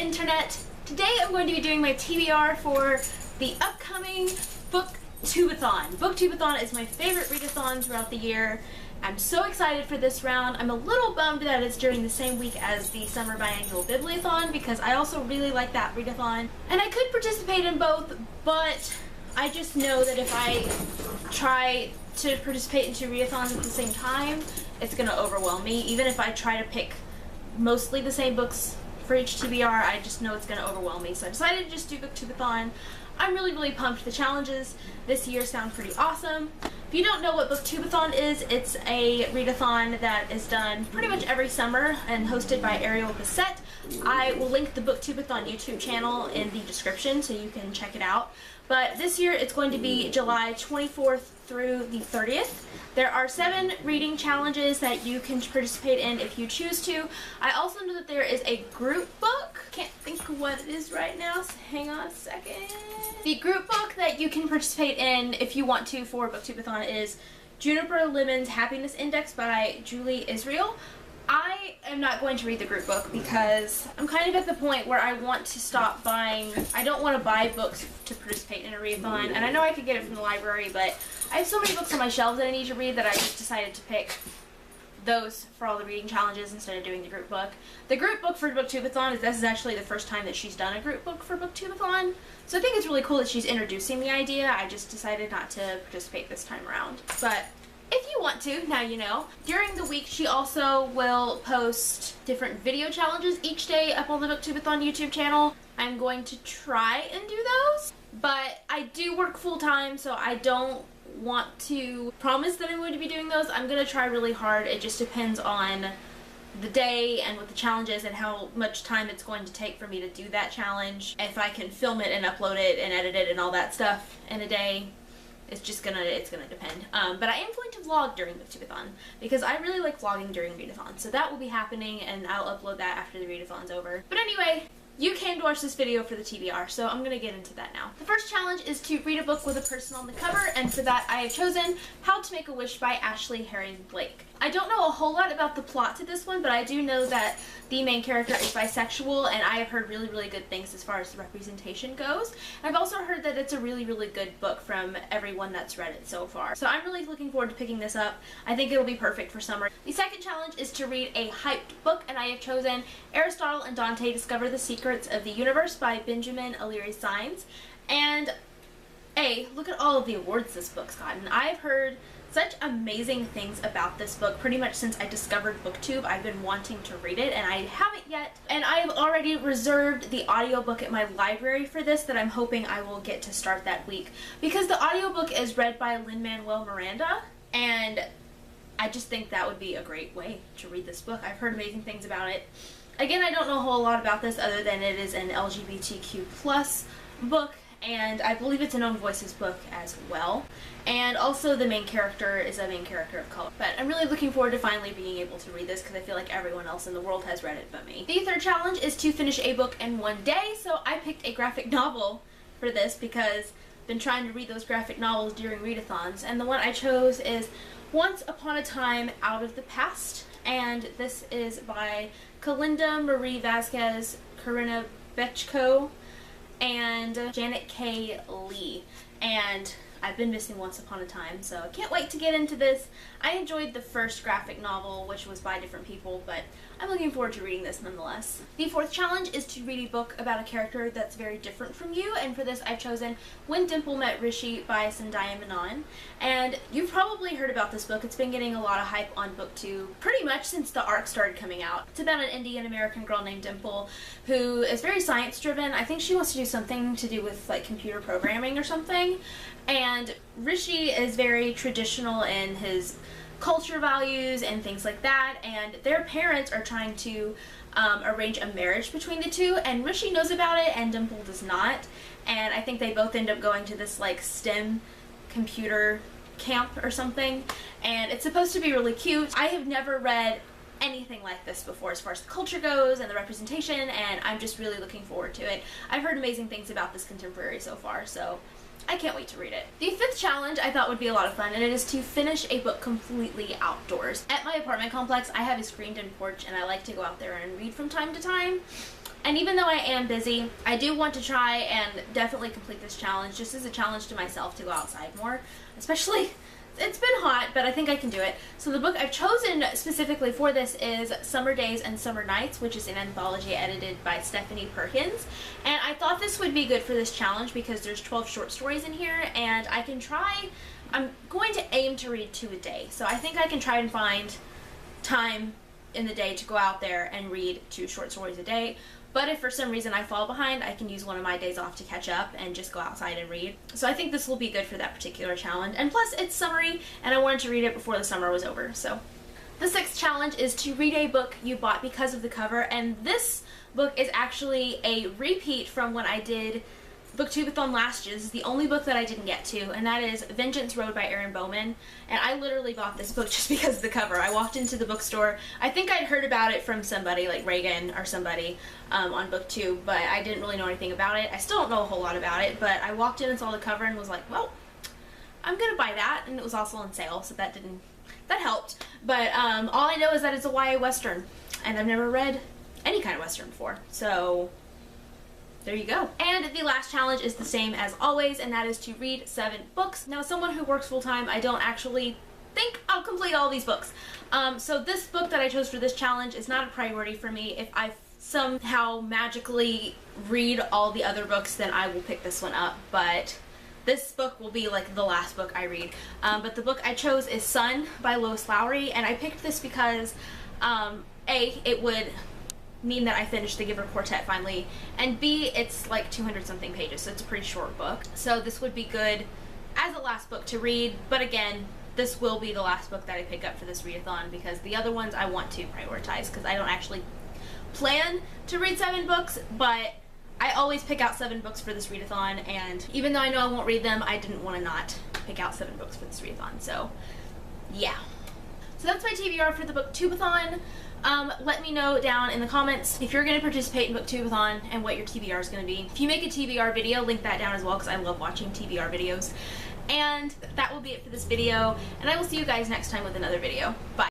internet. Today I'm going to be doing my TBR for the upcoming BookTube-A-Thon. BookTube-A-Thon is my favorite readathon throughout the year. I'm so excited for this round. I'm a little bummed that it's during the same week as the summer biannual Bibliothon because I also really like that readathon. And I could participate in both, but I just know that if I try to participate in two readathons at the same time, it's going to overwhelm me. Even if I try to pick mostly the same books for each TBR, I just know it's going to overwhelm me. So I decided to just do BookTube-A-Thon. I'm really pumped. The challenges this year sound pretty awesome. If you don't know what BookTube-A-Thon is, it's a readathon that is done pretty much every summer and hosted by Ariel Bissett. I will link the BookTube-A-Thon YouTube channel in the description so you can check it out. But this year it's going to be July 24th through the 30th. There are 7 reading challenges that you can participate in if you choose to. I also know that there is a group book. Can't think of what it is right now, so hang on a second. The group book that you can participate in if you want to for BookTube-A-Thon is Juniper Lemon's Happiness Index by Julie Israel. I am not going to read the group book because I'm kind of at the point where I want to stop buying. I don't want to buy books to participate in a readathon, and I know I could get it from the library, but I have so many books on my shelves that I need to read that I just decided to pick those for all the reading challenges instead of doing the group book. The group book for BookTube-A-Thon this is actually the first time that she's done a group book for BookTube-A-Thon, so I think it's really cool that she's introducing the idea. I just decided not to participate this time around. But if you want to, now you know. During the week, she also will post different video challenges each day up on the BookTube-A-Thon YouTube channel. I'm going to try and do those, but I do work full-time, so I don't want to promise that I'm going to be doing those. I'm going to try really hard. It just depends on the day and what the challenge is and how much time it's going to take for me to do that challenge. If I can film it and upload it and edit it and all that stuff in a day, it's gonna depend. But I am going to vlog during BookTube-A-Thon because I really like vlogging during readathon. So that will be happening and I'll upload that after the readathon's over. But anyway, you came to watch this video for the TBR, so I'm gonna get into that now. The first challenge is to read a book with a person on the cover, and for that I have chosen How to Make a Wish by Ashley Herring Blake. I don't know a whole lot about the plot to this one, but I do know that the main character is bisexual, and I have heard really good things as far as the representation goes. I've also heard that it's a really good book from everyone that's read it so far. So I'm really looking forward to picking this up. I think it'll be perfect for summer. The second challenge is to read a hyped book, and I have chosen Aristotle and Dante Discover the Secrets of the Universe by Benjamin O'Leary Signs. And look at all of the awards this book's gotten. I've heard such amazing things about this book pretty much since I discovered BookTube. I've been wanting to read it and I haven't yet. And I have already reserved the audiobook at my library for this that I'm hoping I will get to start that week. Because the audiobook is read by Lin-Manuel Miranda, and I just think that would be a great way to read this book. I've heard amazing things about it. Again, I don't know a whole lot about this other than it is an LGBTQ+ book, and I believe it's a known voices book as well. And also the main character is a main character of color. But I'm really looking forward to finally being able to read this because I feel like everyone else in the world has read it but me. The third challenge is to finish a book in one day, so I picked a graphic novel for this because I've been trying to read those graphic novels during readathons, and the one I chose is Once Upon a Time Out of the Past, and this is by Kalinda Marie Vasquez, Corinna Bechko, and Janet K. Lee. And I've been missing Once Upon a Time, so I can't wait to get into this. I enjoyed the first graphic novel, which was by different people, but I'm looking forward to reading this nonetheless. The fourth challenge is to read a book about a character that's very different from you, and for this I've chosen When Dimple Met Rishi by Sandhya Menon. And you've probably heard about this book. It's been getting a lot of hype on BookTube pretty much since the arc started coming out. It's about an Indian American girl named Dimple who is very science driven. I think she wants to do something to do with like computer programming or something. And Rishi is very traditional in his culture values and things like that, and their parents are trying to arrange a marriage between the two, and Rishi knows about it and Dimple does not, and I think they both end up going to this like STEM computer camp or something, and it's supposed to be really cute. I have never read anything like this before as far as the culture goes and the representation, and I'm just really looking forward to it. I've heard amazing things about this contemporary so far, so I can't wait to read it. The fifth challenge I thought would be a lot of fun, and it is to finish a book completely outdoors. At my apartment complex, I have a screened-in porch, and I like to go out there and read from time to time. And even though I am busy, I do want to try and definitely complete this challenge, just as a challenge to myself to go outside more. Especially, it's been hot, but I think I can do it. So the book I've chosen specifically for this is Summer Days and Summer Nights, which is an anthology edited by Stephanie Perkins. And I thought this would be good for this challenge because there's 12 short stories in here, and I can try, I'm going to aim to read 2 a day. So I think I can try and find time in the day to go out there and read 2 short stories a day. But if for some reason I fall behind, I can use one of my days off to catch up and just go outside and read. So I think this will be good for that particular challenge. And plus, it's summery, and I wanted to read it before the summer was over. So the 6th challenge is to read a book you bought because of the cover. And this book is actually a repeat from when I did BookTube-A-Thon last year. This is the only book that I didn't get to, and that is Vengeance Road by Erin Bowman. And I literally bought this book just because of the cover. I walked into the bookstore. I think I'd heard about it from somebody, like Reagan or somebody, on BookTube, but I didn't really know anything about it. I still don't know a whole lot about it, but I walked in and saw the cover and was like, well, I'm gonna buy that, and it was also on sale, so that helped. But all I know is that it's a YA Western, and I've never read any kind of Western before, so there you go. And the last challenge is the same as always, and that is to read 7 books. Now, as someone who works full-time, I don't actually think I'll complete all these books. So this book that I chose for this challenge is not a priority for me. If I somehow magically read all the other books, then I will pick this one up, but this book will be like the last book I read. But the book I chose is Sun by Lois Lowry, and I picked this because A, it would mean that I finished the Giver Quartet finally, and B, it's like 200 something pages, so it's a pretty short book. So this would be good as a last book to read, but again, this will be the last book that I pick up for this readathon because the other ones I want to prioritize because I don't actually plan to read 7 books, but I always pick out 7 books for this readathon, and even though I know I won't read them, I didn't want to not pick out 7 books for this readathon, so yeah. So that's my TBR for the BookTube-A-Thon. Let me know down in the comments if you're going to participate in BookTube-A-Thon and what your TBR is going to be. If you make a TBR video, link that down as well because I love watching TBR videos. And that will be it for this video, and I will see you guys next time with another video. Bye.